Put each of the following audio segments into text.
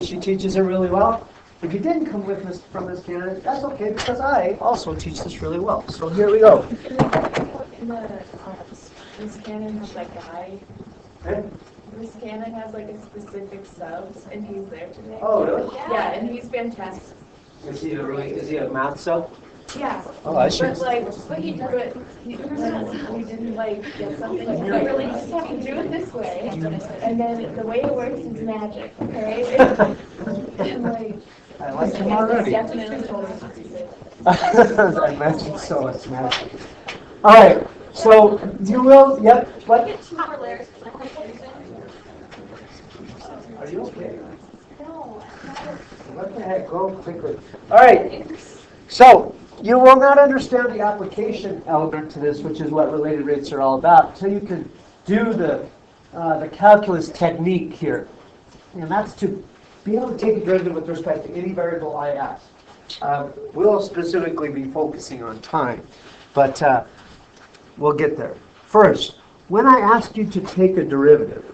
She teaches it really well. If you didn't come with us from this candidate, that's okay because I also teach this really well. So here we go. In the Miss Cannon has that guy. Okay. Miss Cannon has like a specific subs, and he's there today. Oh, really? Yeah, and he's fantastic. Is he a math sub? Yeah. Oh, I should. But he drew it. He didn't like get something. Like, you really just have to do it this way, and then the way it works is magic. Okay. And like. I like him already. Definitely totally. I mentioned so it's magic. All right. So you will. Yep. What? Are you okay? No. What the heck? Go quickly. All right. So you will not understand the application element to this, which is what related rates are all about, until you can do the calculus technique here, and that's to be able to take a derivative with respect to any variable I ask. We'll specifically be focusing on time, but we'll get there. First, when I ask you to take a derivative,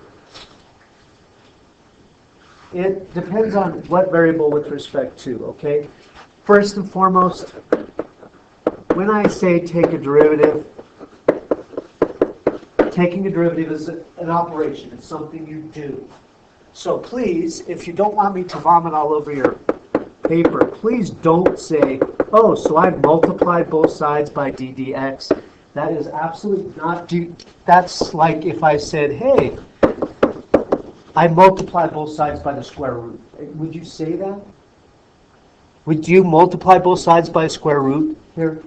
it depends on what variable with respect to, okay? First and foremost, when I say take a derivative, taking a derivative is an operation. It's something you do. So please, if you don't want me to vomit all over your paper, please don't say, oh, so I've multiplied both sides by d dx. That is absolutely not that's like if I said, hey, I multiply both sides by the square root. Would you say that? Would you multiply both sides by a square root here?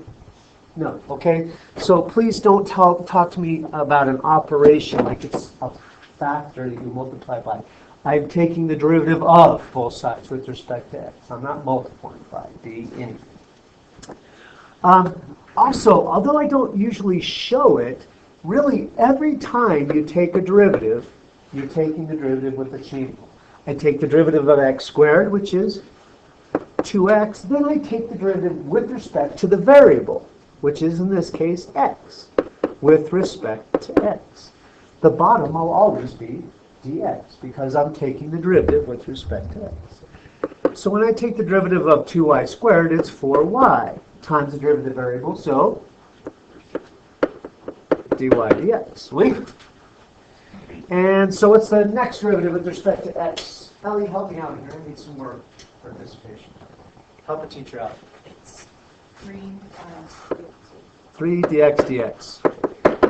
No, okay? So please don't talk to me about an operation like it's a factor that you multiply by. I'm taking the derivative of both sides with respect to x. I'm not multiplying by d anything. Also, although I don't usually show it, really every time you take a derivative, you're taking the derivative with the chain rule. I take the derivative of x squared, which is 2x. Then I take the derivative with respect to the variable, which is in this case x, with respect to x. The bottom will always be dx because I'm taking the derivative with respect to x. So when I take the derivative of 2y squared, it's 4y times the derivative variable, so dy dx. Sweet. And so what's the next derivative with respect to x? Ellie, help me out here. I need some more participation. Help a teacher out. It's 3 dx dx.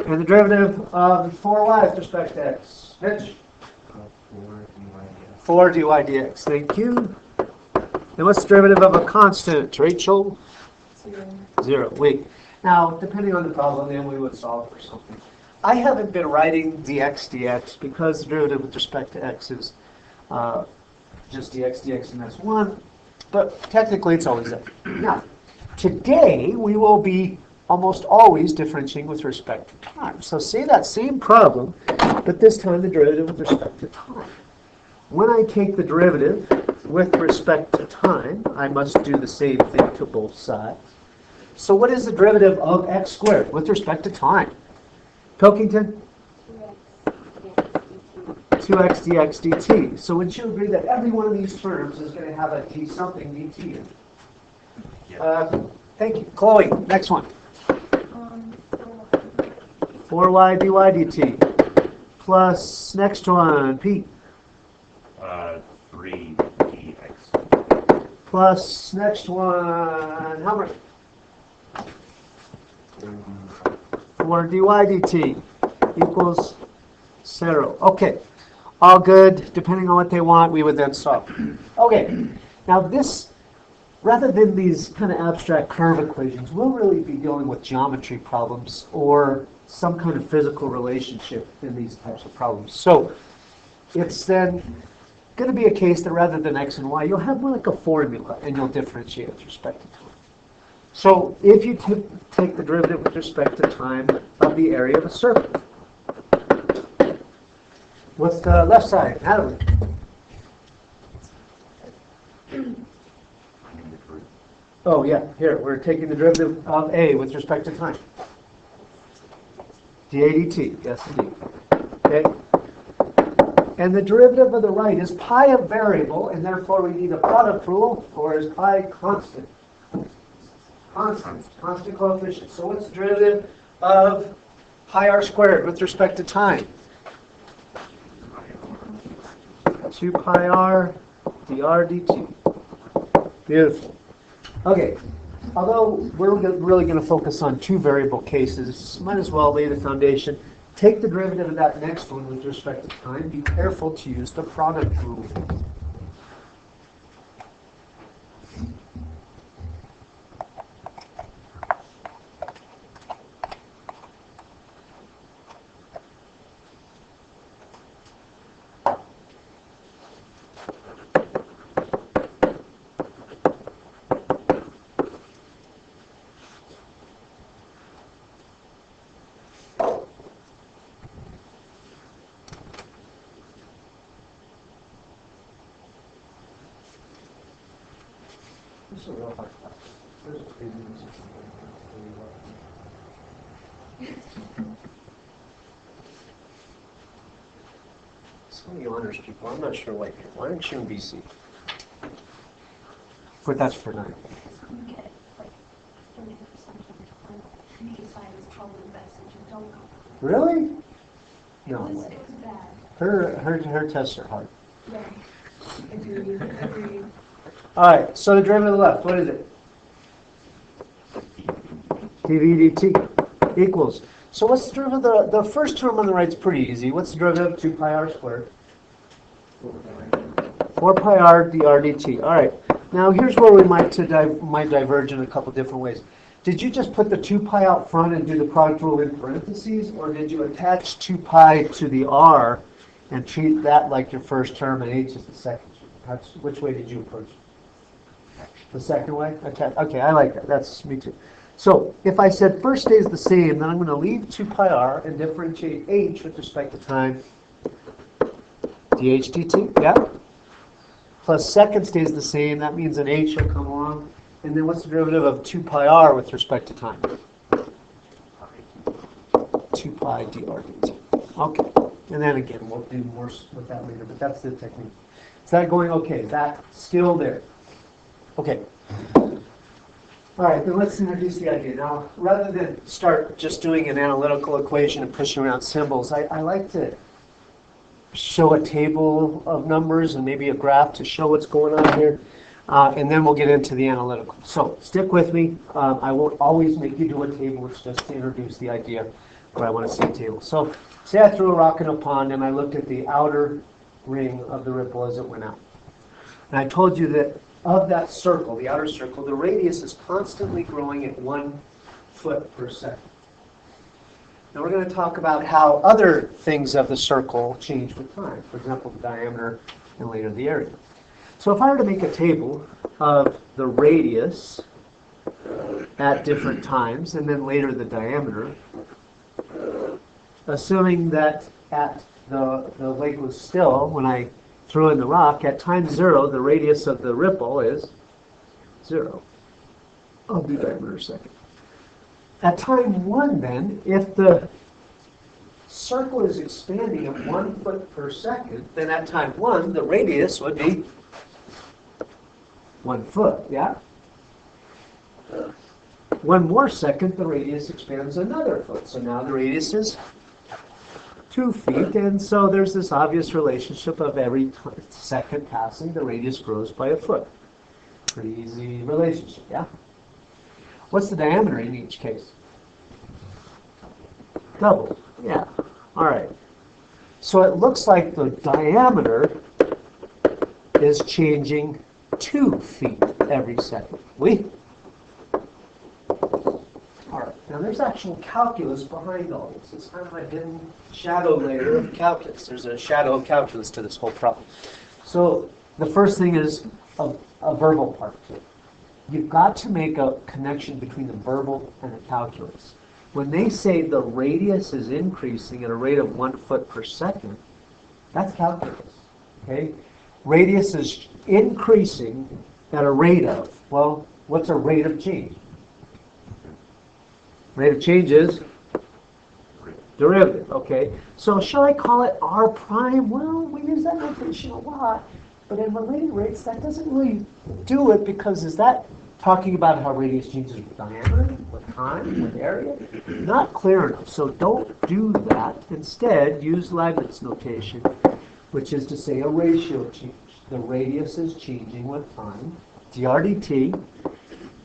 And the derivative of 4y with respect to x. Mitch? 4 dy dx. Thank you. And what's the derivative of a constant? Rachel? 0. Wait. Now, depending on the problem, then we would solve for something. I haven't been writing dx dx because the derivative with respect to x is just dx dx and that's 1. But technically, it's always that. Now, today, we will be almost always differentiating with respect to time. So say that same problem, but this time the derivative with respect to time. When I take the derivative with respect to time, I must do the same thing to both sides. So what is the derivative of x squared with respect to time? Pilkington? 2x dx dt. So would you agree that every one of these terms is going to have a d something dt in? Thank you. Chloe, next one. 4y dy dt. Plus, next one, Pete. 3 dx. Plus, next one, Helmer. 4 dy dt equals 0. Okay, all good. Depending on what they want, we would then solve. Okay, now this, rather than these kind of abstract curve equations, we'll really be dealing with geometry problems or some kind of physical relationship in these types of problems. So it's then going to be a case that rather than x and y, you'll have more like a formula and you'll differentiate with respect to time. So if you take the derivative with respect to time of the area of a circle, what's the left side? Natalie? Oh yeah, here, we're taking the derivative of a with respect to time. dA dt, yes indeed. Okay? And the derivative of the right is pi a variable, and therefore we need a product rule, or is pi constant? Constant coefficient. So what's the derivative of pi r squared with respect to time? 2 pi r dr dt. Beautiful. Okay. Although we're really going to focus on two variable cases, might as well lay the foundation. Take the derivative of that next one with respect to time. Be careful to use the product rule. This is a real hard class. There's a crazy music. So many honors people. I'm not sure why. Why aren't you in BC? But that's for now. You get like 30% of the time. You decide it's probably best that you don't go. Really? No It was way. bad. Her tests are hard. Yeah. Agreed. All right. So the derivative of the left. What is it? dv dt equals. So what's the derivative of the first term on the right is pretty easy. What's the derivative of 2 pi r squared? 4 pi r dr dt. All right. Now here's where we might diverge in a couple different ways. Did you just put the 2 pi out front and do the product rule in parentheses, or did you attach 2 pi to the r and treat that like your first term and h is the second term? Which way did you approach it? The second way? Okay, I like that. That's me too. So if I said first stays the same, then I'm going to leave 2 pi r and differentiate h with respect to time dh dt, yeah? Plus second stays the same, that means an h will come along. And then what's the derivative of 2 pi r with respect to time? 2 pi dr dt. Okay, and then again, we'll do more with that later, but that's the technique. Is that going okay? Is that still there? Okay. All right, then let's introduce the idea. Now, rather than start just doing an analytical equation and pushing around symbols, I like to show a table of numbers and maybe a graph to show what's going on here, and then we'll get into the analytical. So stick with me. I won't always make you do a table. It's just to introduce the idea where I want to see a table. So say I threw a rock in a pond and I looked at the outer ring of the ripple as it went out. And I told you that of that circle, the outer circle, the radius is constantly growing at 1 foot per second. Now we're going to talk about how other things of the circle change with time. For example, the diameter and later the area. So if I were to make a table of the radius at different times and then later the diameter, assuming that at the lake was still when I threw in the rock, at time 0, the radius of the ripple is 0. I'll do diameter second. At time 1, then, if the circle is expanding at 1 foot per second, then at time 1, the radius would be 1 foot, yeah? 1 more second, the radius expands another foot. So now the radius is 2 feet, and so there's this obvious relationship of every second passing, the radius grows by a foot. Pretty easy relationship, yeah? What's the diameter in each case? Double, yeah. All right. So it looks like the diameter is changing 2 feet every second. All right. Now there's actual calculus behind all this. It's kind of a hidden shadow layer of calculus. There's a shadow of calculus to this whole problem. So the first thing is a verbal part to it. You've got to make a connection between the verbal and the calculus. When they say the radius is increasing at a rate of 1 foot per second, that's calculus. Okay? Radius is increasing at a rate of, well, what's a rate of change? Rate of change is derivative, okay? So shall I call it r prime? Well, we use that notation a lot, but in related rates, that doesn't really do it because is that talking about how radius changes with diameter, with time, with area? Not clear enough, so don't do that. Instead, use Leibniz notation, which is to say a ratio change. The radius is changing with time, dr dt.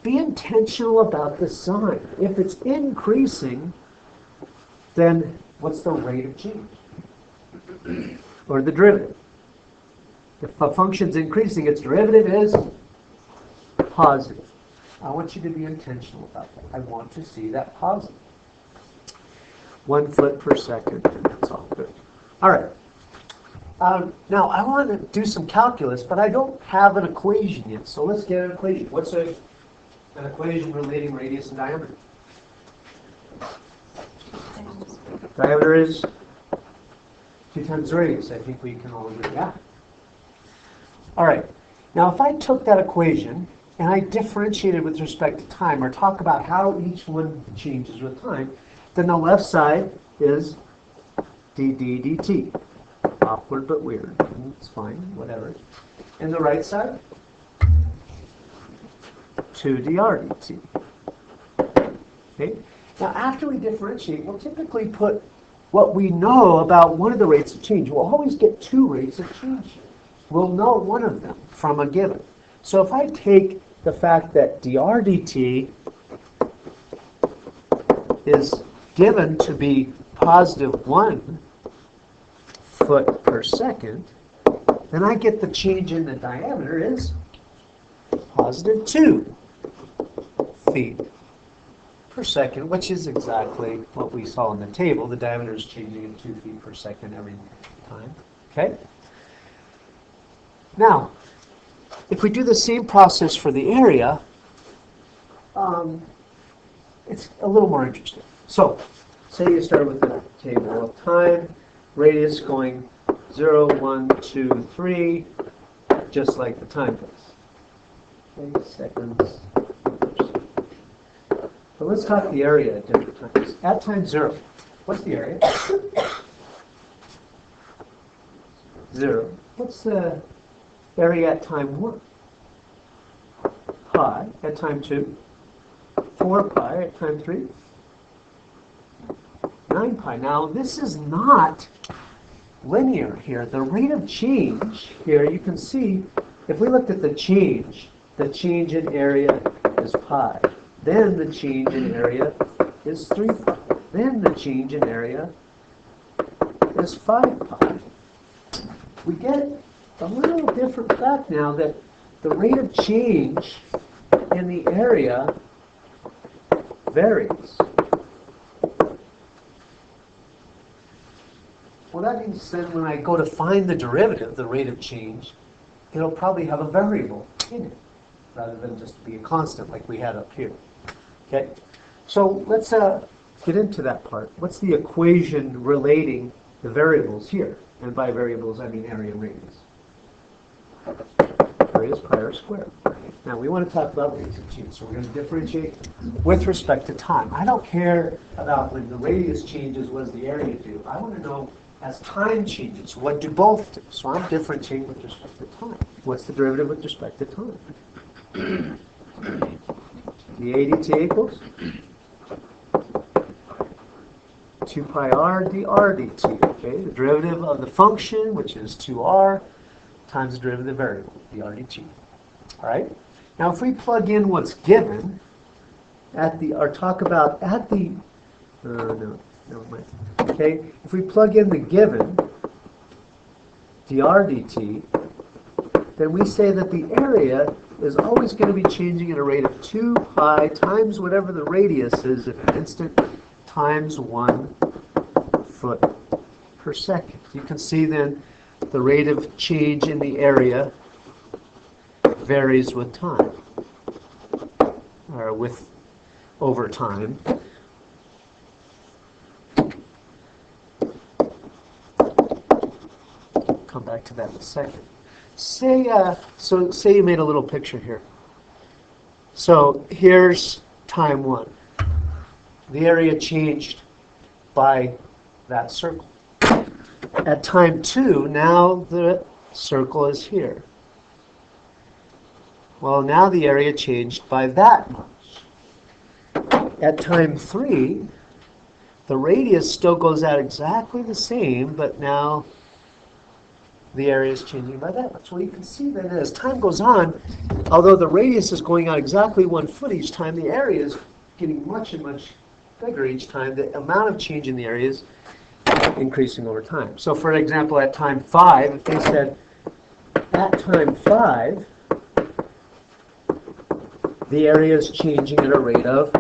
Be intentional about the sign. If it's increasing, then what's the rate of change? Or the derivative. If a function's increasing, its derivative is positive. I want you to be intentional about that. I want to see that positive. 1 foot per second, and that's all good. All right. Now, I want to do some calculus, but I don't have an equation yet. So let's get an equation. What's an equation relating radius and diameter? Diameter is 2 times radius. I think we can all agree. Yeah. All right. Now, if I took that equation and I differentiated with respect to time, or talk about how each one changes with time, then the left side is d dt. Awkward but weird. It's fine, whatever. And the right side, 2 dr dt. Okay? Now, after we differentiate, we'll typically put what we know about one of the rates of change. We'll always get 2 rates of change. We'll know one of them from a given. So if I take the fact that dr dt is given to be positive 1 foot per second, then I get the change in the diameter is positive 2 feet per second, which is exactly what we saw in the table. The diameter is changing in 2 feet per second every time. Okay? Now, if we do the same process for the area, it's a little more interesting. So, say you start with the table of time, radius going 0, 1, 2, 3, just like the time does. Okay, seconds. But let's talk the area at different times. At time 0, what's the area? 0. What's the area at time 1? Pi. At time 2? 4 pi. At time 3? 9 pi. Now, this is not linear here. The rate of change here, you can see, if we looked at the change in area is pi. Then the change in area is 3 pi. Then the change in area is 5 pi. We get a little different fact now that the rate of change in the area varies. Well, that means then when I go to find the derivative, the rate of change, it'll probably have a variable in it, rather than just be a constant like we had up here. Okay? So let's get into that part. What's the equation relating the variables here? And by variables, I mean area and radius. Area is pi r squared. Now, we want to talk about rates of change, so we're going to differentiate with respect to time. I don't care about when the radius changes, what does the area do? I want to know, as time changes, what do both do? So I'm differentiating with respect to time. What's the derivative with respect to time? The ADT equals 2 pi r dr dt. Okay, the derivative of the function, which is 2r, times the derivative of the variable, dr dt. All right. Now, if we plug in what's given at the, or talk about at the, no, never mind. Okay, if we plug in the given dr dt, then we say that the area is always going to be changing at a rate of 2 pi times whatever the radius is at an instant times 1 foot per second. You can see then the rate of change in the area varies with time, or with over time. Come back to that in a second. Say, say you made a little picture here. So here's time 1. The area changed by that circle. At time 2, now the circle is here. Well, now the area changed by that much. At time 3, the radius still goes out exactly the same, but now the area is changing by that much. Well, you can see that as time goes on, although the radius is going out exactly 1 foot each time, the area is getting much and much bigger each time. The amount of change in the area is increasing over time. So for example, at time 5, if they said, at time 5, the area is changing at a rate of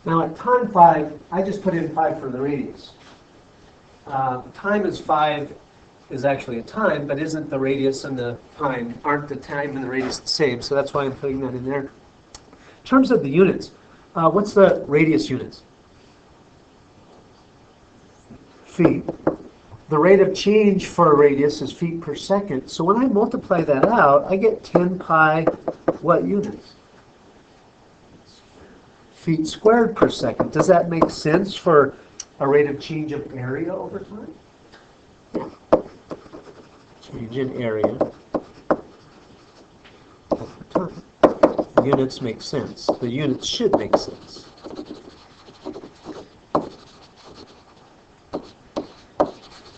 now at time 5, I just put in 5 for the radius. Time is 5 is actually a time, but isn't the radius and the time, aren't the time and the radius the same? So that's why I'm putting that in there. In terms of the units, what's the radius units? Feet. The rate of change for a radius is feet per second. So when I multiply that out, I get 10 pi what units? Feet squared per second. Does that make sense for a rate of change of area over time? Change in area over time. Units make sense. The units should make sense.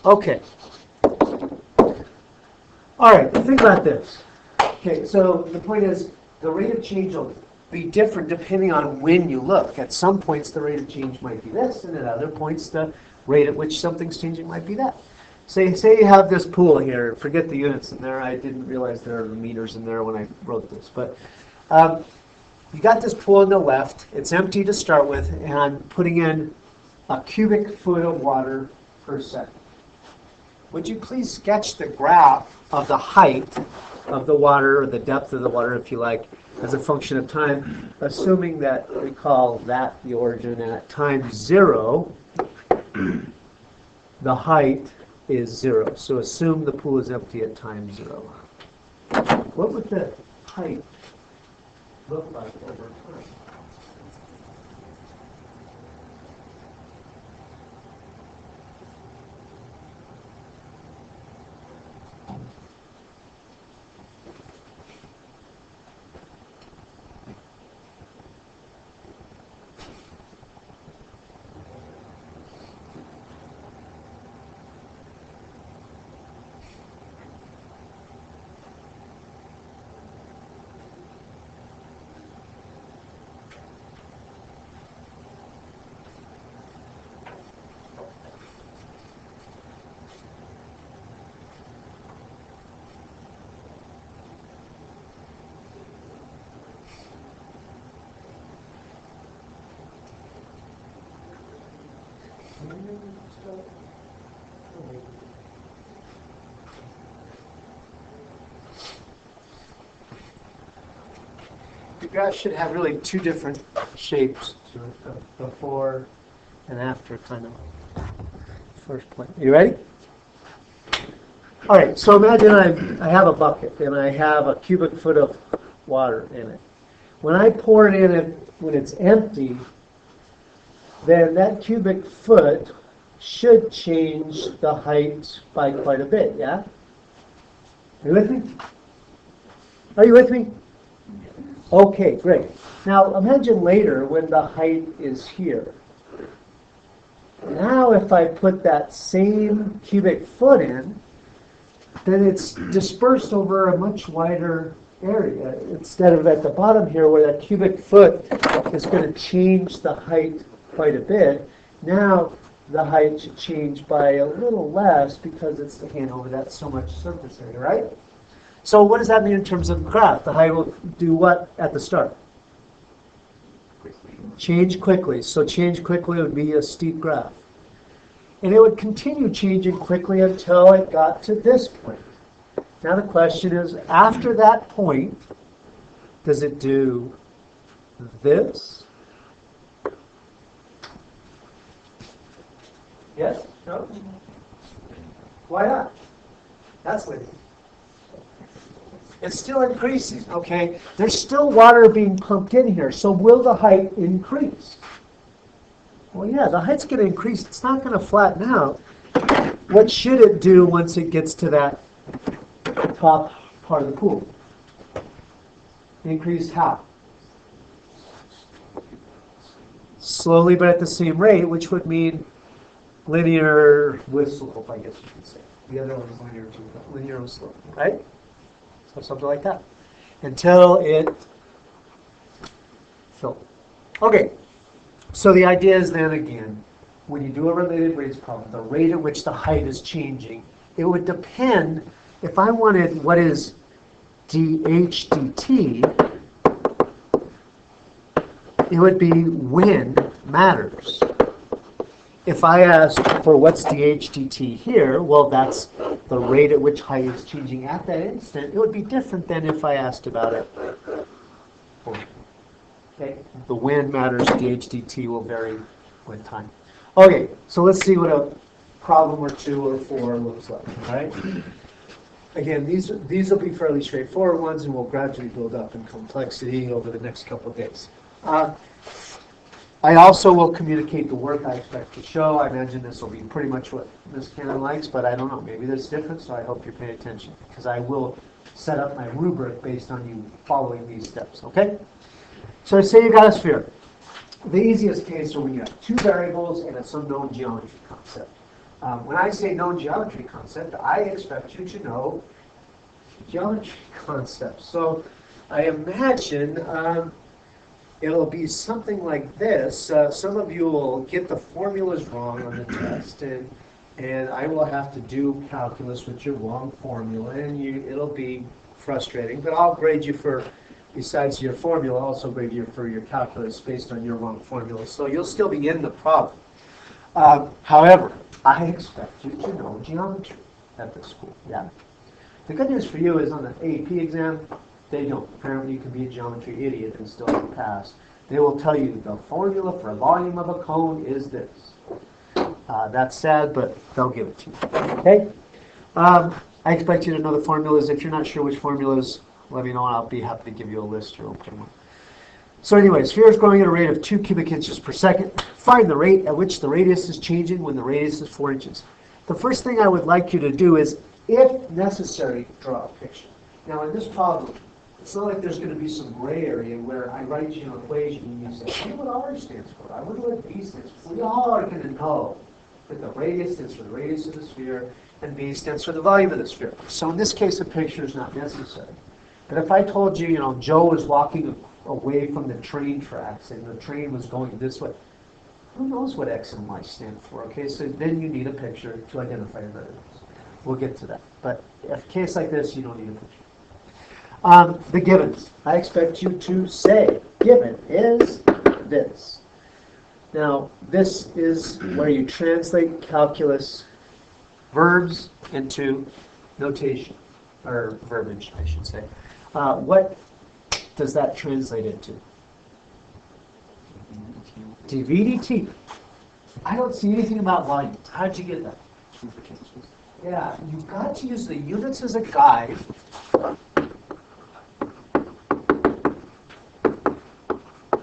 Okay. All right, think about this. Okay, so the point is the rate of change will be different depending on when you look. At some points the rate of change might be this, and at other points the rate at which something's changing might be that. Say you have this pool here. Forget the units in there. I didn't realize there are meters in there when I wrote this. But you got this pool on the left. It's empty to start with, and I'm putting in a cubic foot of water per second. Would you please sketch the graph of the height of the water, or the depth of the water, if you like, as a function of time, assuming that we call that the origin, and at time 0, the height is 0. So assume the pool is empty at time 0. What would the height look like over time? The graph should have really two different shapes to it, the before and after kind of first point. You ready? All right, so imagine I have a bucket and I have a cubic foot of water in it. When I pour it in when it's empty, then that cubic foot should change the height by quite a bit, yeah? Are you with me? Are you with me? Okay, great. Now imagine later when the height is here. Now if I put that same cubic foot in, then it's dispersed over a much wider area instead of at the bottom here where that cubic foot is going to change the height quite a bit. Now the height should change by a little less because it's taking over that so much surface area, right? So what does that mean in terms of graph? The height will do what at the start? Change quickly. So change quickly would be a steep graph. And it would continue changing quickly until it got to this point. Now the question is, after that point, does it do this? Yes? No? Why not? That's what it is. It's still increasing, okay? There's still water being pumped in here, so will the height increase? Well, yeah, the height's going to increase. It's not going to flatten out. What should it do once it gets to that top part of the pool? Increase how? Slowly, but at the same rate, which would mean linear with slope, I guess you could say. The other one is linear too, but linear with slope, right? So something like that. Until it fills. Okay. So the idea is then again, when you do a related rates problem, the rate at which the height is changing, it would depend, if I wanted what is dH dt, it would be when matters. If I asked for what's dH dt here, well, that's the rate at which height is changing at that instant. It would be different than if I asked about it. Okay, the when matters, dH dt will vary with time. Okay, so let's see what a problem or 2 or 4 looks like, all right? Again, these will be fairly straightforward ones, and we'll gradually build up in complexity over the next couple of days. I also will communicate the work I expect to show. I imagine this will be pretty much what Ms. Cannon likes, but I don't know. Maybe there's different, so I hope you're paying attention, because I will set up my rubric based on you following these steps, okay? So say you got a sphere. The easiest case are when you have two variables and some known geometry concept. When I say known geometry concept, I expect you to know geometry concepts. So I imagine it'll be something like this. Some of you will get the formulas wrong on the test, and I will have to do calculus with your wrong formula, and it'll be frustrating. But I'll grade you for, besides your formula, I'll also grade you for your calculus based on your wrong formula. So you'll still be in the problem. However, I expect you to know geometry at this school. Yeah. The good news for you is on the AP exam, they don't. Apparently you can be a geometry idiot and still pass. They will tell you the formula for a volume of a cone is this. That's sad, but they'll give it to you. Okay? I expect you to know the formulas. If you're not sure which formulas, let me know and I'll be happy to give you a list or open one. So anyway, sphere is growing at a rate of 2 cubic inches per second. Find the rate at which the radius is changing when the radius is 4 inches. The first thing I would like you to do is, if necessary, draw a picture. Now in this problem, it's not like there's going to be some gray area where I write you an equation and you say, I wonder what R stands for, I wonder what B stands for. We all are going to know that the radius stands for the radius of the sphere and B stands for the volume of the sphere. So in this case, a picture is not necessary. But if I told you, Joe was walking away from the train tracks and the train was going this way, who knows what X and Y stand for, okay? So then you need a picture to identify your variables. We'll get to that. But in a case like this, you don't need a picture. The givens. I expect you to say, given is this. Now, this is where you translate calculus verbs into notation, or verbiage, I should say. What does that translate into? dV dt. I don't see anything about volume. How'd you get that? Yeah, you've got to use the units as a guide.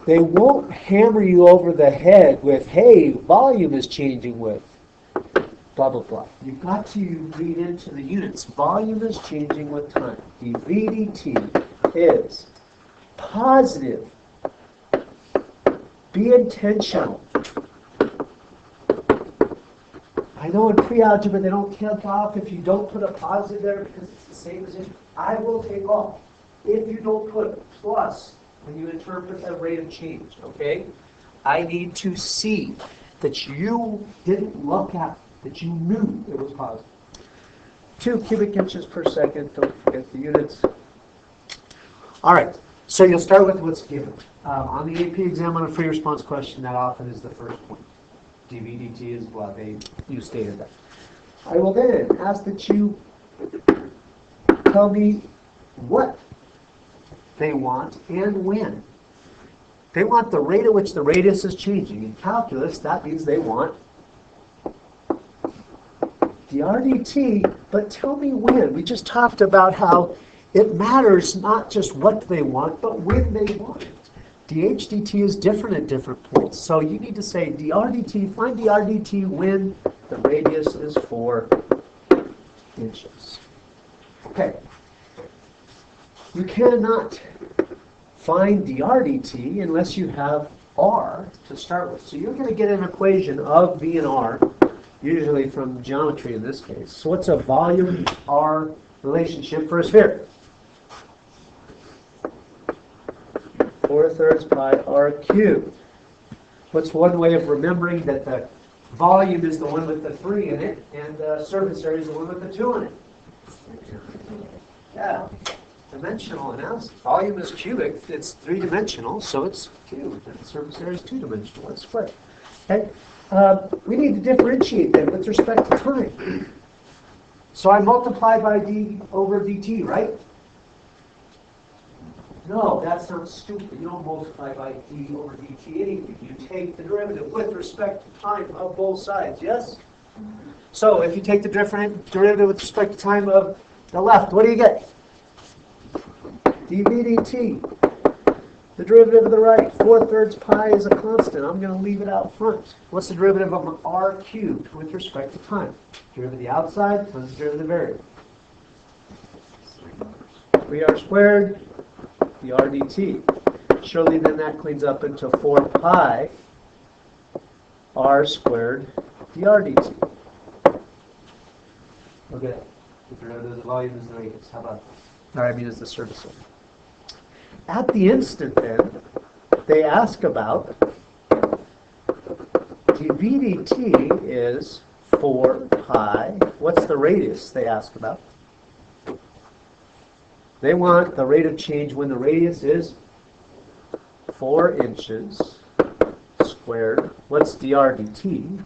They won't hammer you over the head with, hey, volume is changing with blah, blah, blah. You've got to read into the units. Volume is changing with time. dV dt is positive. Be intentional. I know in pre-algebra they don't take off if you don't put a positive there because it's the same as if I will take off if you don't put a plus when you interpret the rate of change, okay? I need to see that you didn't look at, that you knew it was positive. 2 cubic inches per second, don't forget the units. All right, so you'll start with what's given. On the AP exam on a free response question, that often is the first point. dV dt is blah, you stated that. I will then ask that you tell me what they want and when. They want the rate at which the radius is changing. In calculus, that means they want dr dt, but tell me when. We just talked about how it matters not just what they want, but when they want it. dH dt is different at different points. So you need to say dr dt, find dr dt when the radius is 4 inches. Okay. You cannot find dr dt unless you have r to start with. So you're going to get an equation of v and r, usually from geometry in this case. So what's a volume r relationship for a sphere? 4/3 pi r cubed. What's one way of remembering that the volume is the one with the 3 in it and the surface area is the one with the 2 in it? Yeah. Dimensional analysis. Volume is cubic. It's 3-dimensional, so it's cubed. And the surface area is 2-dimensional. It's squared. Okay. We need to differentiate then with respect to time. So I multiply by d over dt, right? No, that sounds stupid. You don't multiply by d over dt anything. You take the derivative with respect to time of both sides, yes? So if you take the derivative with respect to time of the left, what do you get? dv dt. The derivative of the right, 4/3 pi is a constant. I'm going to leave it out front. What's the derivative of r cubed with respect to time? Derivative of the outside times the derivative of the variable. 3r squared, dr dt. Surely then that cleans up into 4 pi r squared dr dt. Okay. The derivative of the volume is the radius. How about that? Or I mean is the surface area. At the instant then, they ask about dv dt is 4 pi. What's the radius they ask about? They want the rate of change when the radius is 4 inches squared. What's dr dt?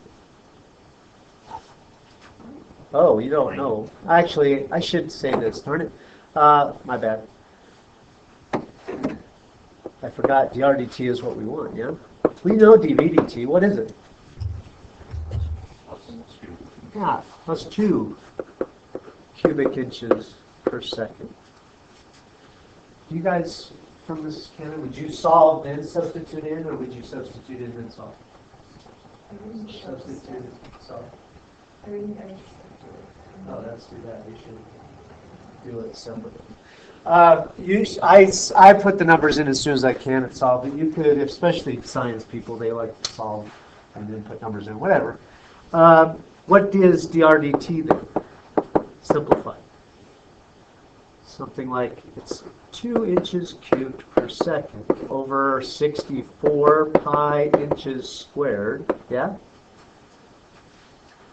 Oh, you don't know. Actually, I should say this, darn it. My bad. I forgot dr dt is what we want, yeah? We know dv dt. What is it? Yeah, plus 2 cubic inches per second. You guys from this canon, would you solve then substitute in, or would you substitute in then solve? Substitute in, solve. Oh, that's too bad. We should do it separately. I put the numbers in as soon as I can and solve it. You could, especially science people, they like to solve and then put numbers in, whatever. What is dr dt then? Simplify. Something like it's 2 inches cubed per second over 64 pi inches squared. Yeah?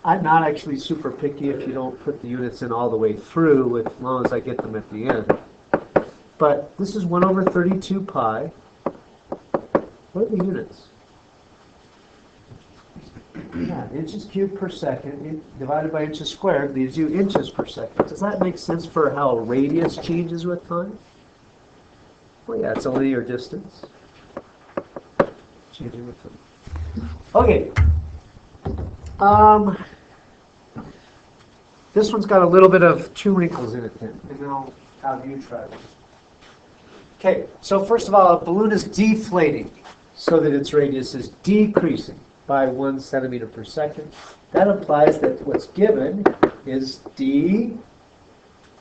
I'm not actually super picky if you don't put the units in all the way through, as long as I get them at the end. But this is 1 over 32 pi. What are the units? Yeah, inches cubed per second divided by inches squared leaves you inches per second. Does that make sense for how radius changes with time? Well, yeah, it's a linear distance. Changing with time. Okay. This one's got a little bit of 2 wrinkles in it then, and then I'll have you try it. Okay, so first of all, a balloon is deflating so that its radius is decreasing by 1 centimeter per second. That implies that what's given is d,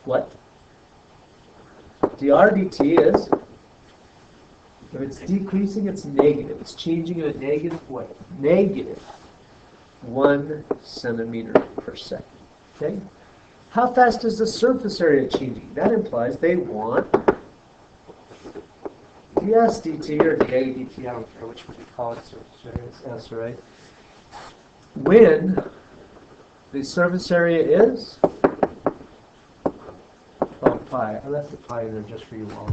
what? dr dt is, if it's decreasing, it's negative. It's changing in a negative way. Negative 1 centimeter per second. Okay? How fast is the surface area changing? That implies they want ds dt or dA dt, I don't care which one you call it, surface area is S, right? When the surface area is 12 pi. I left the pi in there just for you all.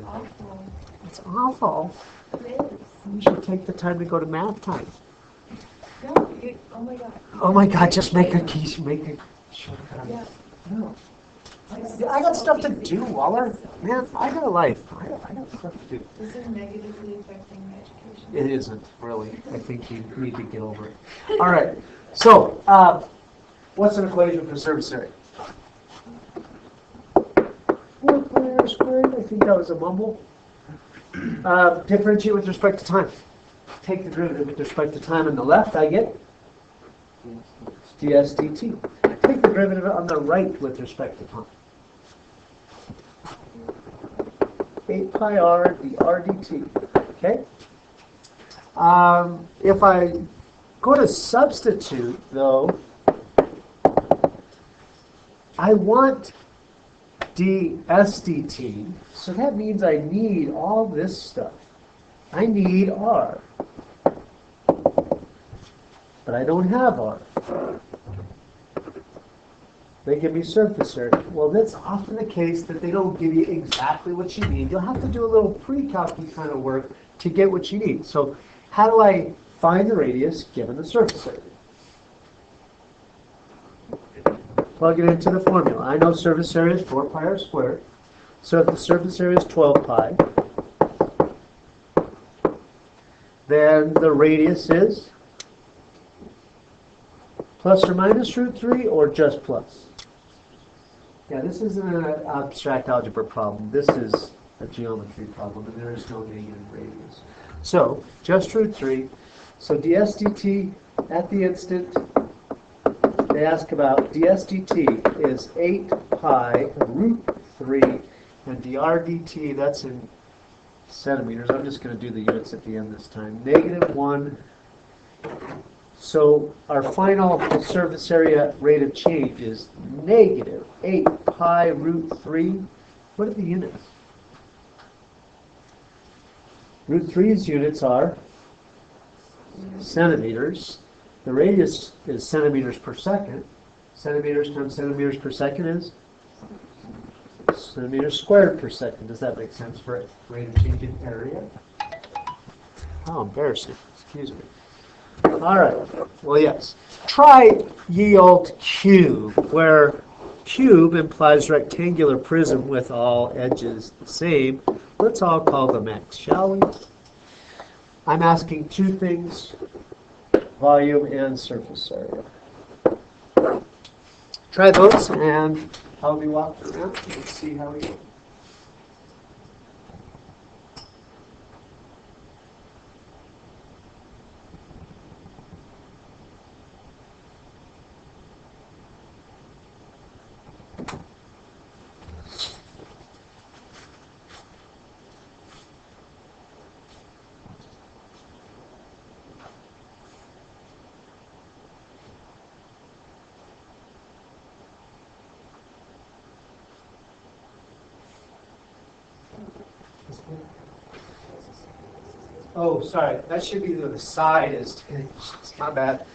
Awful. It's awful. It is. You should take the time to go to math time. No, oh my God. Oh my God, just make a shortcut. Yeah. No. I got stuff to do, Waller. Man, I got a life. I got stuff to do. This is negatively affecting my education. It isn't, really. I think you need to get over it. All right. So, what's an equation for surface area? 4 pi r squared. I think that was a mumble. Differentiate with respect to time. Take the derivative with respect to time on the left, I get ds dt. Take the derivative on the right with respect to time. 8 pi r dr dt. Okay? If I go to substitute, though, I want ds dt, so that means I need all this stuff. I need r. But I don't have r. They give me surface area. Well, that's often the case that they don't give you exactly what you need. You'll have to do a little pre-calculate kind of work to get what you need. So how do I find the radius given the surface area? Plug it into the formula. I know surface area is 4 pi r squared. So if the surface area is 12 pi, then the radius is plus or minus root 3 or just plus? Yeah, this isn't an abstract algebra problem. This is a geometry problem, and there is no negative radius. So, just root 3. So ds dt at the instant, they ask about ds dt is 8 pi root 3, and dr dt, that's in centimeters. I'm just going to do the units at the end this time. -1. So our final surface area rate of change is negative 8 pi root 3. What are the units? Root 3's units are centimeters. The radius is centimeters per second. Centimeters times centimeters per second is centimeters squared per second. Does that make sense for rate of change in area? Oh, embarrassing. Excuse me. All right. Well, yes. Try ye old cube, where cube implies rectangular prism with all edges the same. Let's all call them x, shall we? I'm asking two things, volume and surface area. Try those, and I'll be walking around and see how we go. Oh, sorry. That should be the side is. It's my bad.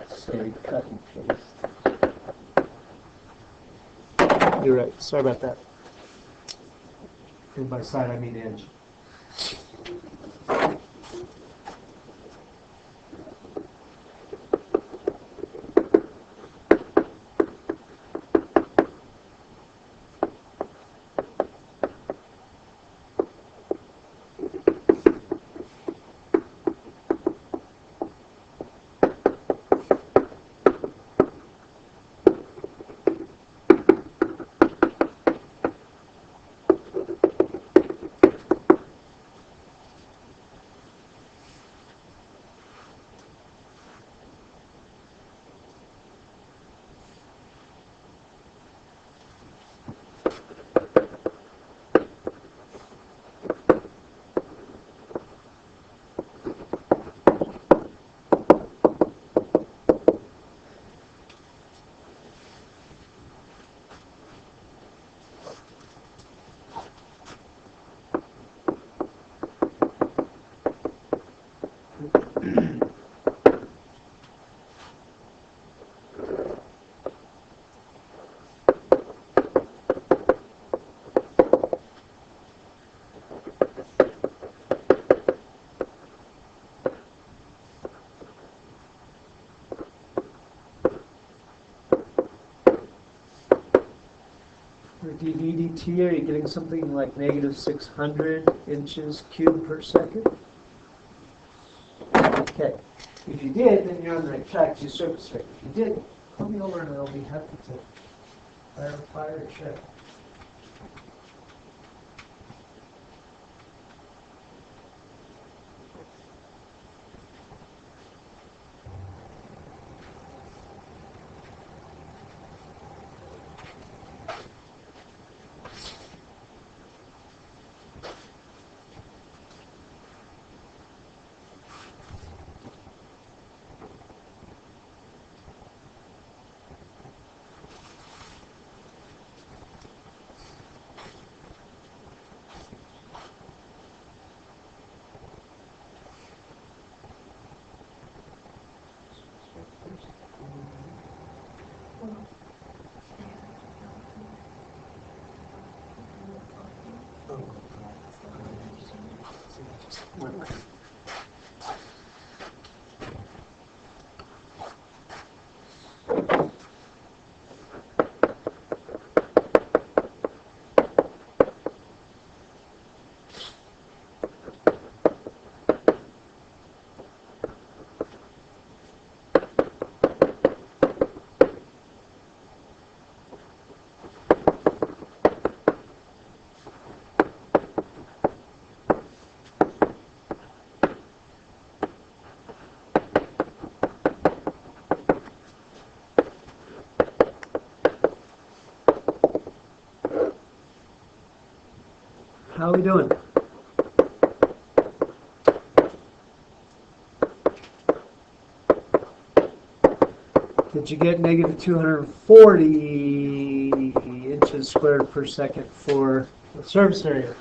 Sorry, cut and paste. You're right. Sorry about that. And by side, I mean edge. dV dt, are you getting something like negative 600 inches cubed per second? Okay. If you did, then you're on the right track to your surface area. If you didn't, come over and I'll be happy to clarify or check. How are we doing? Did you get negative 240 inches squared per second for the surface area?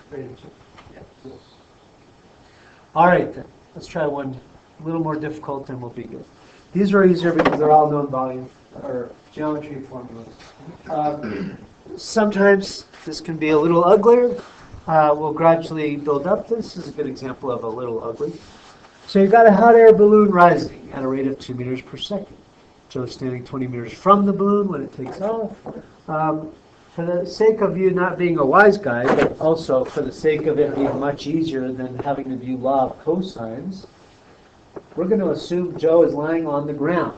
All right, then. Let's try one a little more difficult and we'll be good. These are easier because they're all known volume or geometry formulas. Sometimes this can be a little uglier. We'll gradually build up. This is a good example of a little ugly. So you've got a hot air balloon rising at a rate of 2 meters per second. Joe's standing 20 meters from the balloon when it takes off. For the sake of you not being a wise guy, but also for the sake of it being much easier than having to view law of cosines, we're going to assume Joe is lying on the ground.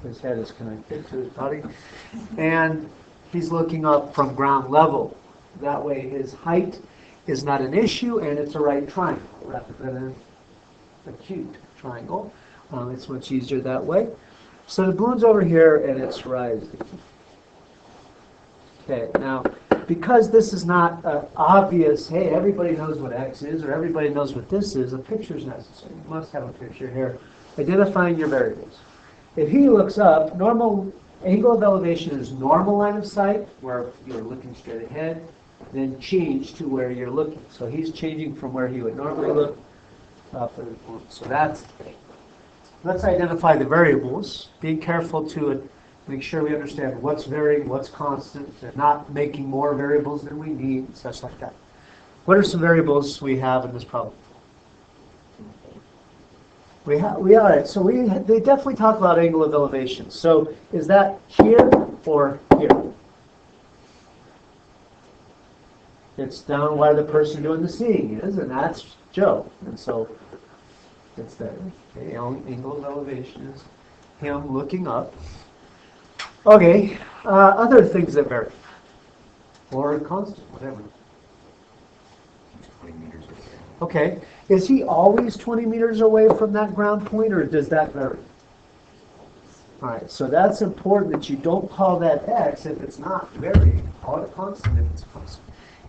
His head is connected to his body. And he's looking up from ground level. That way his height is not an issue and it's a right triangle rather than an acute triangle. It's much easier that way. So the balloon's over here and it's rising. Okay, now because this is not obvious, hey, everybody knows what x is or everybody knows what this is, a picture is necessary. You must have a picture here. Identifying your variables. If he looks up, normal angle of elevation is normal line of sight, where you're looking straight ahead, then change to where you're looking. So he's changing from where he would normally look for the balloon. So that's, let's identify the variables, being careful to make sure we understand what's varying, what's constant, and not making more variables than we need, such like that. What are some variables we have in this problem? They definitely talk about angle of elevation. So is that here or here? It's down where the person doing the seeing is, and that's Joe. And so it's there. Okay, angle of elevation is him looking up. Okay, other things that vary. Or constant, whatever. 20 meters away. Okay, is he always 20 meters away from that ground point, or does that vary? All right, so that's important that you don't call that x if it's not varying. Call it a constant if it's constant.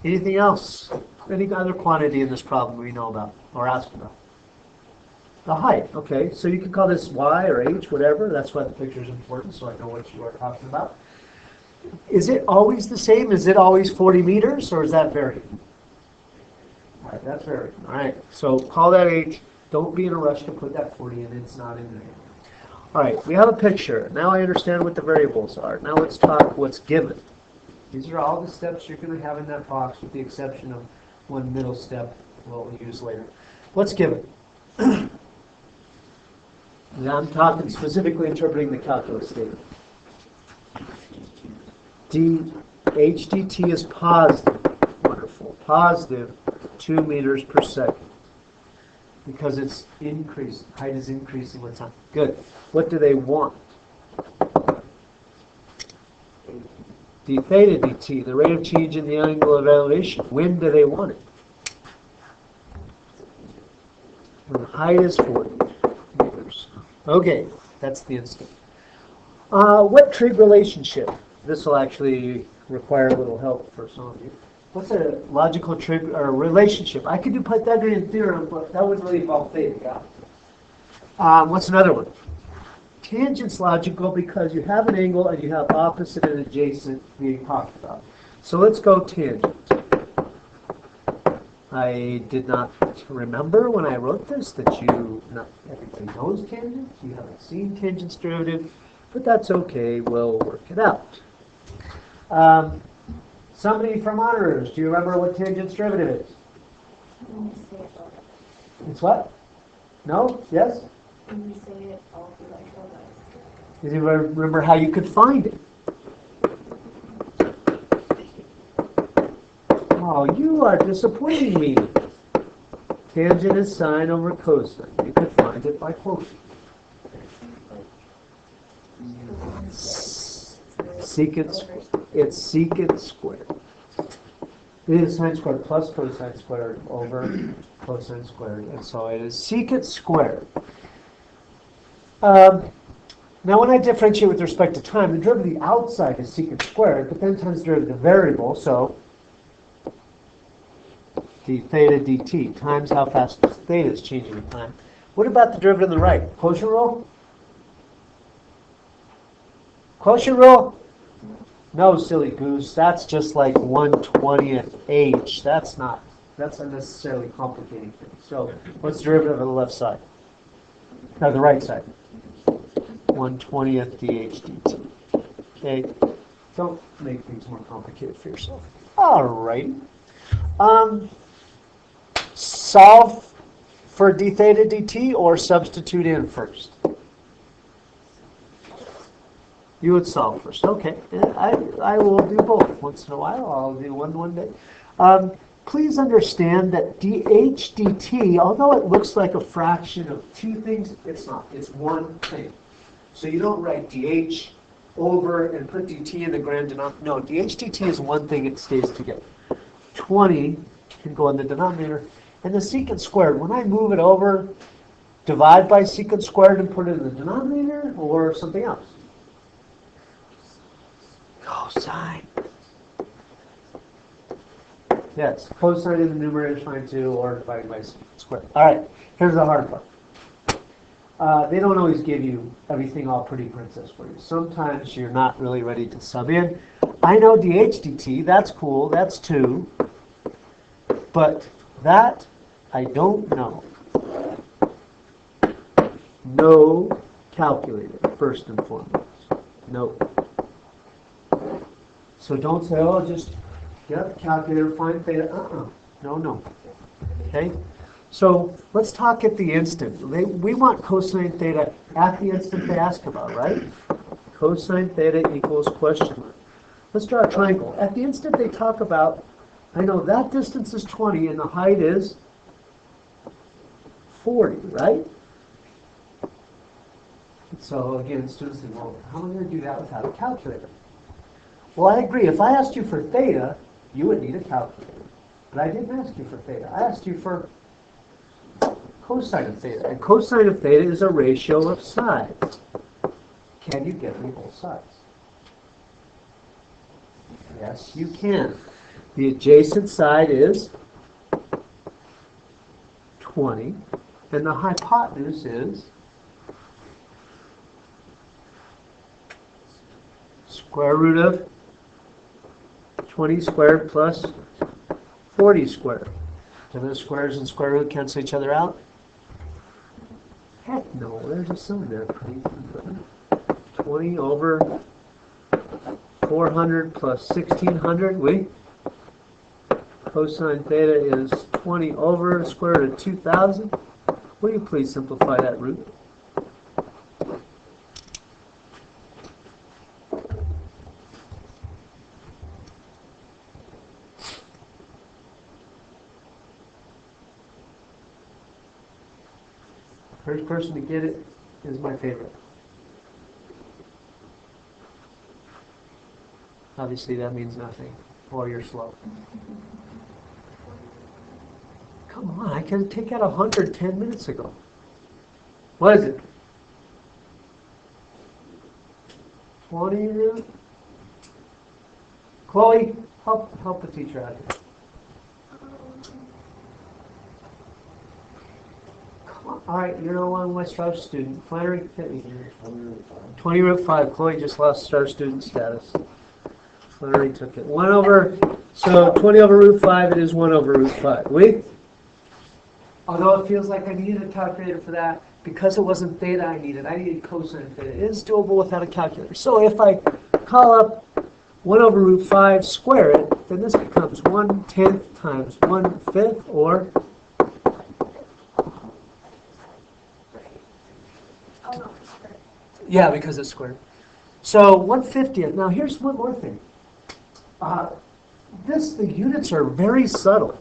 Anything else? Any other quantity in this problem we know about or ask about? The height, okay, so you can call this y or h, whatever. That's why the picture is important, so I know what you are talking about. Is it always the same? Is it always 40 meters, or is that vary? All right, that's vary. All right, so call that h. Don't be in a rush to put that 40 in. It's not in there. All right, we have a picture. Now I understand what the variables are. Now let's talk what's given. These are all the steps you're going to have in that box, with the exception of one middle step we'll use later. What's given? Now I'm talking specifically interpreting the calculus statement. h dt is positive. Wonderful. Positive 2 meters per second. Because it's increasing. Height is increasing with time. Good. What do they want? d theta dt, the rate of change in the angle of elevation. When do they want it? When the height is 40 meters. Okay, that's the instant. What trig relationship? This will actually require a little help for some of you. What's a logical trig or relationship? I could do Pythagorean theorem, but that wouldn't really involve theta. What's another one? Tangent's logical because you have an angle and you have opposite and adjacent being talked about. So let's go tangent. I did not remember when I wrote this that not everybody knows tangent. You haven't seen tangent's derivative, but that's okay. We'll work it out. Somebody from honors, do you remember what tangent's derivative is? When you say it all, It's what? No? Yes? when you say it all through like all Does anybody remember how you could find it? Oh, you are disappointing me. Tangent is sine over cosine. You could find it by quotient. Secant, it's secant squared. It is sine squared plus cosine squared over cosine squared, and so it is secant squared. Now when I differentiate with respect to time, the derivative of the outside is secant squared, but then times the derivative of the variable, so d theta dt times how fast theta is changing with time. What about the derivative on the right? Quotient rule? Quotient rule? No, silly goose. That's just like 1/20th h. That's unnecessarily complicating things. So what's the derivative on the left side? No, the right side. 1/20th dh dt. Okay, don't make things more complicated for yourself. All right. Solve for d theta dt or substitute in first? You would solve first. Okay. I will do both once in a while. I'll do one day. Please understand that dh dt, although it looks like a fraction of two things, it's not. It's one thing. So you don't write dh over and put dt in the grand denominator. No, dh dt is one thing. It stays together. 20 can go in the denominator. And the secant squared, when I move it over, divide by secant squared and put it in the denominator or something else? Cosine. Yes, cosine in the numerator is fine too, or divided by secant squared. All right, here's the hard part. They don't always give you everything all pretty princess for you. Sometimes you're not really ready to sub in. I know dh dt, that's cool, that's 2. But that, I don't know. No calculator, first and foremost. No. So don't say, oh, just get out the calculator, find theta. No. Okay? So let's talk at the instant. We want cosine theta at the instant they ask about, right? Cosine theta equals question mark. Let's draw a triangle. At the instant they talk about, I know that distance is 20 and the height is 40, right? So again, students say, well, how am I going to do that without a calculator? Well, I agree. If I asked you for theta, you would need a calculator. But I didn't ask you for theta. I asked you for cosine of theta. And cosine of theta is a ratio of sides. Can you get me both sides? Yes, you can. The adjacent side is 20, and the hypotenuse is square root of 20 squared plus 40 squared. Do those squares and square root cancel each other out? Heck no, there's a sum there. 20 over 400 plus 1600, cosine theta is 20 over square root of 2000. Will you please simplify that root? First person to get it is my favorite. Obviously that means nothing, or you're slow. Come on, I can take out 100 10 minutes ago. What is it? 20 root? Chloe, help the teacher out here. Come on. All right, you're no longer my star student. Flannery, hit me here. 20 root 5. Chloe just lost star student status. Flannery took it. 1 over, so 20 over root 5, it is 1 over root 5. Although it feels like I needed a calculator for that, because it wasn't theta I needed cosine theta. It is doable without a calculator. So if I call up 1 over root 5, square it, then this becomes 1/10 times 1/5, or Yeah, because it's squared. So 1/50th. Now here's one more thing. The units are very subtle.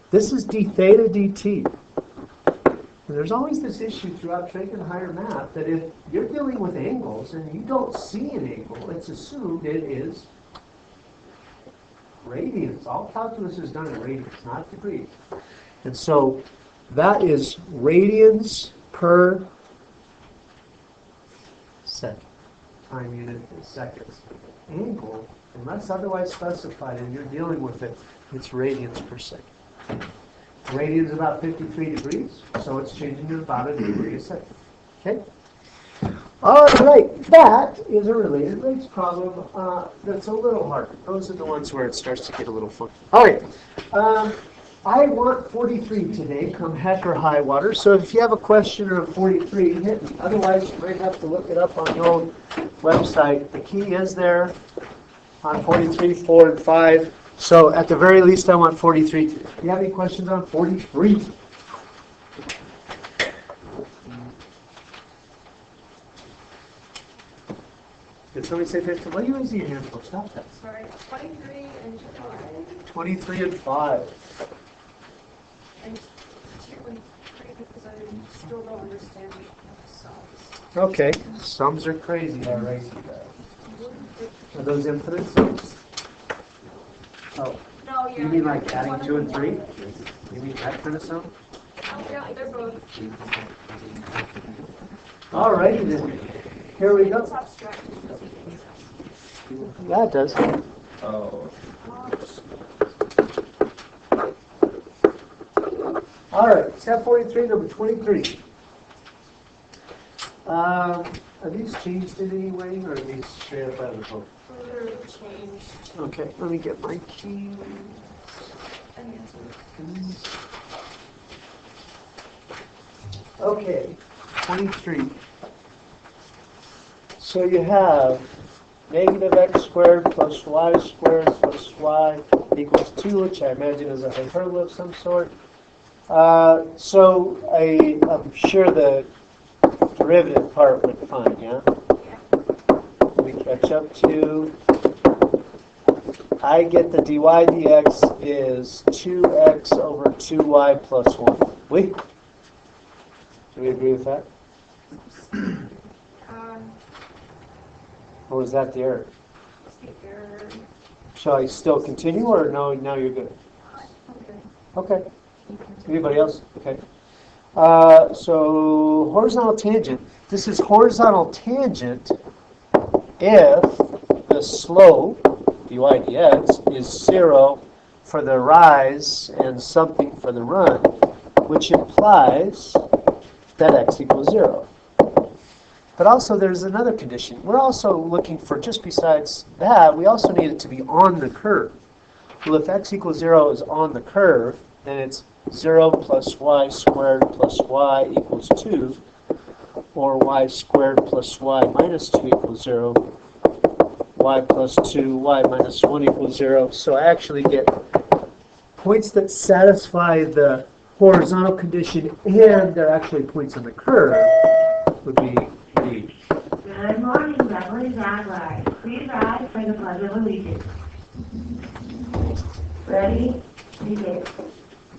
This is d theta dt. And there's always this issue throughout trig and higher math that if you're dealing with angles and you don't see an angle, it's assumed it is radians. All calculus is done in radians, not degrees. And so that is radians per second. Time unit is seconds. Angle, unless otherwise specified and you're dealing with it, it's radians per second. Radian is about 53 degrees, so it's changing to about a degree a second. Okay? All right, that is a related rates problem that's a little harder. Those are the ones where it starts to get a little funky. All right, I want 43 today, come heck or high water. So if you have a question on 43, hit me. Otherwise, you might have to look it up on your own website. The key is there on 43, 4, and 5. So at the very least, I want 43. Do you have any questions on 43? Did somebody say 50? What are you raising your hand for? Stop that. Sorry, 23 and 5. 23 and 5. And 23 because I still don't understand the sums. Okay. Sums are crazy, all right. Are those infinite sums? Oh. No, yeah. You mean like adding 2 and 3? You mean that kind of sum? Oh, yeah, they're both. All righty then. Here we go. It's abstract. Yeah, it does. Oh. All right, step 43, number 23. Are these changed in any way, or are these straight up out of the book? Further changed. Okay, let me get my key. Okay, 23. So you have negative x squared plus y squared plus y equals 2, which I imagine is a hyperbole of some sort. So I'm sure the derivative part went fine, yeah? We catch up to, I get the dy dx is 2x over 2y plus 1. Do we agree with that? Or was that the error? Shall I still continue, or no, now you're good? Okay. Anybody else? Okay. So horizontal tangent. This is horizontal tangent if the slope, dy dx, is 0 for the rise and something for the run, which implies that x equals 0. But also there's another condition. We're also looking for, just besides that, we also need it to be on the curve. Well, if x equals 0 is on the curve, then it's 0 plus y squared plus y equals 2, or y squared plus y minus 2 equals 0, y plus 2, y minus 1 equals 0. So I actually get points that satisfy the horizontal condition, and they're actually points on the curve, would be D. Good morning, Beverly Zaglar. Please rise for the Pledge of Allegiance. Ready? Begin.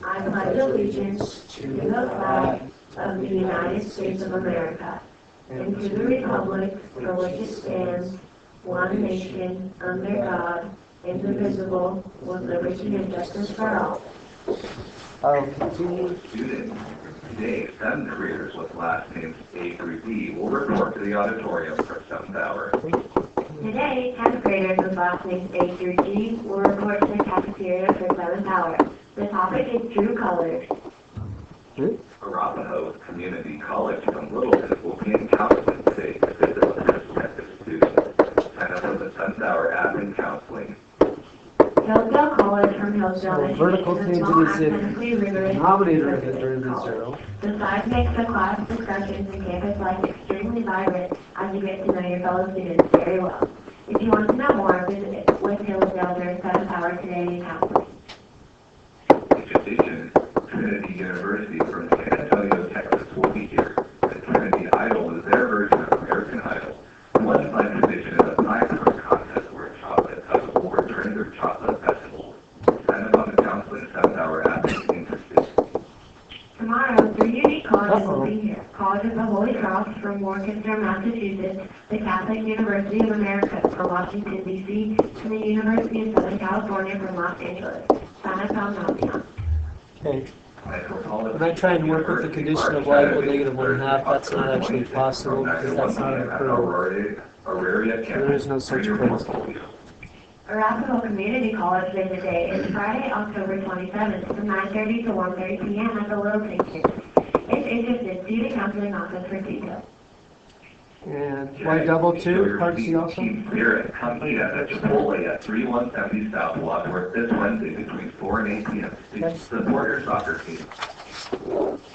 I pledge allegiance to the flag of the United States of America and to the republic for which it stands, one nation, under God, indivisible, with liberty and justice for all. I'll continue. Students, today, 7th graders with last names A through D will report to the auditorium for 7th hour. Today, 10th graders with last names A through G will report to the cafeteria for 7th hour. The topic is true colors. Arapahoe Community College from Littleton will be in counseling today to visit with prospective students. Sign up for the 10th hour admin counseling. Hillsdale College from Hillsdale So vertical is a tangent small is in academically rigorous denominator of the college. derivative 0. The size makes the class discussions and campus life extremely vibrant as you get to know your fellow students very well. If you want to know more, visit with Hillsdale during 7th hour today in counseling. In addition, Trinity University from San Antonio, Texas will be here. Trinity Idol is their version of American Idol. One fun tradition is a pie-throwing contest where chocolate tug of war during their chocolate festival. Sign up on the Counseling 7-Hour app if interested. Tomorrow, 3 unique colleges will be here. College of the Holy Cross from Worcester, Massachusetts, the Catholic University of America from Washington, D.C., and the University of Southern California from Los Angeles. Sign up on Navion. Okay. When I try and work with the condition of y equal negative 1/2, that's not actually possible because that's not an curve. There is no such place. Arapahoe Community College Visit Day is Friday, October 27th from 9:30 to 1:30 p.m. at the Little Pink Center. If interested, see the counseling office for details. And y double 2, part C also? Team Spirit, come eat at the Chipotle at 3170 South Wadsworth this Wednesday between 4 and 8 p.m. Support your soccer team.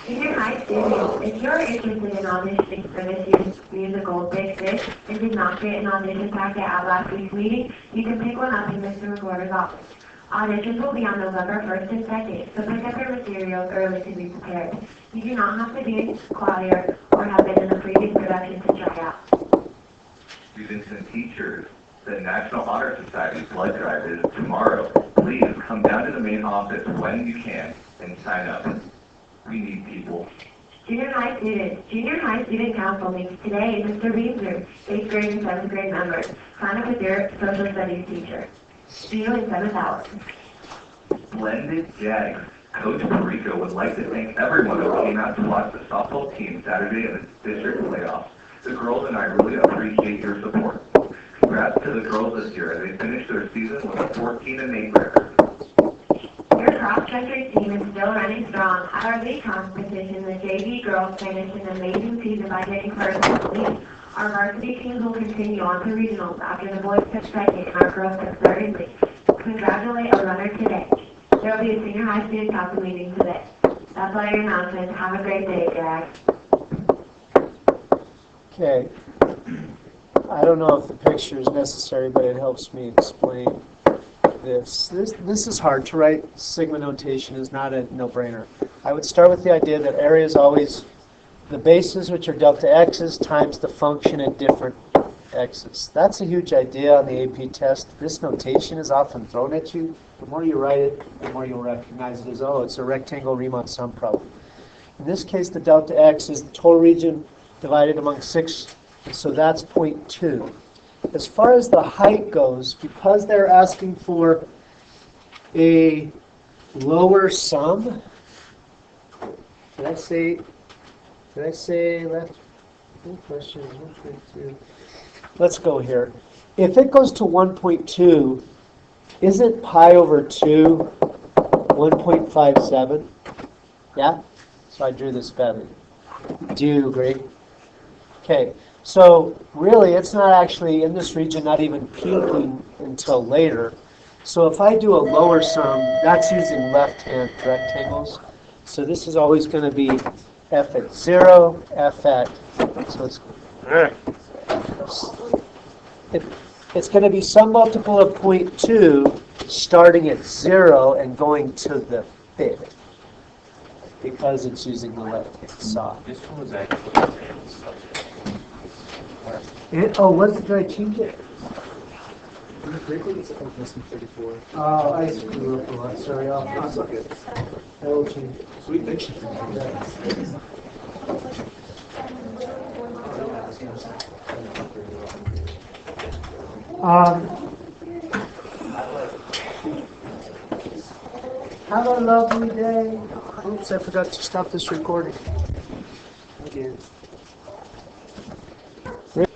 Junior high students, if you're interested in auditioning for this year's musical Big Fish and did not get an audition packet at last week's meeting, you can pick one up in Mr. McWhorter's office. Auditions will be on November 1st and 2nd, so pick up your materials early to be prepared. You do not have to be a choir or have been in a previous production to try out. Students and teachers, the National Honor Society blood drive is tomorrow. Please come down to the main office when you can and sign up. We need people. Junior high student council meets today in Mr. Beasley, 8th grade and 7th grade members. Sign up with your social studies teacher. Due in 7 hours. Splendid Jags. Coach Perico would like to thank everyone who came out to watch the softball team Saturday in the district playoffs. The girls and I really appreciate your support. Congrats to the girls this year as they finished their season with a 14-8 record. Your cross-country team is still running strong. At our league competition, the JV girls finished an amazing season by getting first in the league. Our varsity teams will continue on to regionals after the boys took second and our girls took third in league. Congratulate a runner today. There will be a senior high student council meeting today. That's all your announcements. Have a great day, Jag. Okay. I don't know if the picture is necessary, but it helps me explain this. This is hard to write. Sigma notation is not a no-brainer. I would start with the idea that area is always the bases, which are delta x's, times the function at different x's. That's a huge idea on the AP test. This notation is often thrown at you. The more you write it, the more you'll recognize it as, oh, it's a rectangle Riemann sum problem. In this case, the delta x is the total region divided among 6, so that's 0.2. As far as the height goes, because they're asking for a lower sum, did I say left? Good question. 1.2. Let's go here. If it goes to 1.2, isn't pi over 2 1.57? Yeah? So I drew this better. Do you agree? Okay. So really, it's not actually in this region, not even peaking until later. So if I do a lower sum, that's using left-hand rectangles. So this is always going to be f at 0, f at, so it's going to be some multiple of 0.2 starting at 0 and going to the 5th because it's using the left-hand side. This one was actually Did I change it? Oh, I screwed up a lot. Sorry, I'll change it. I will change it. sweet picture. Have a lovely day. Oops, I forgot to stop this recording.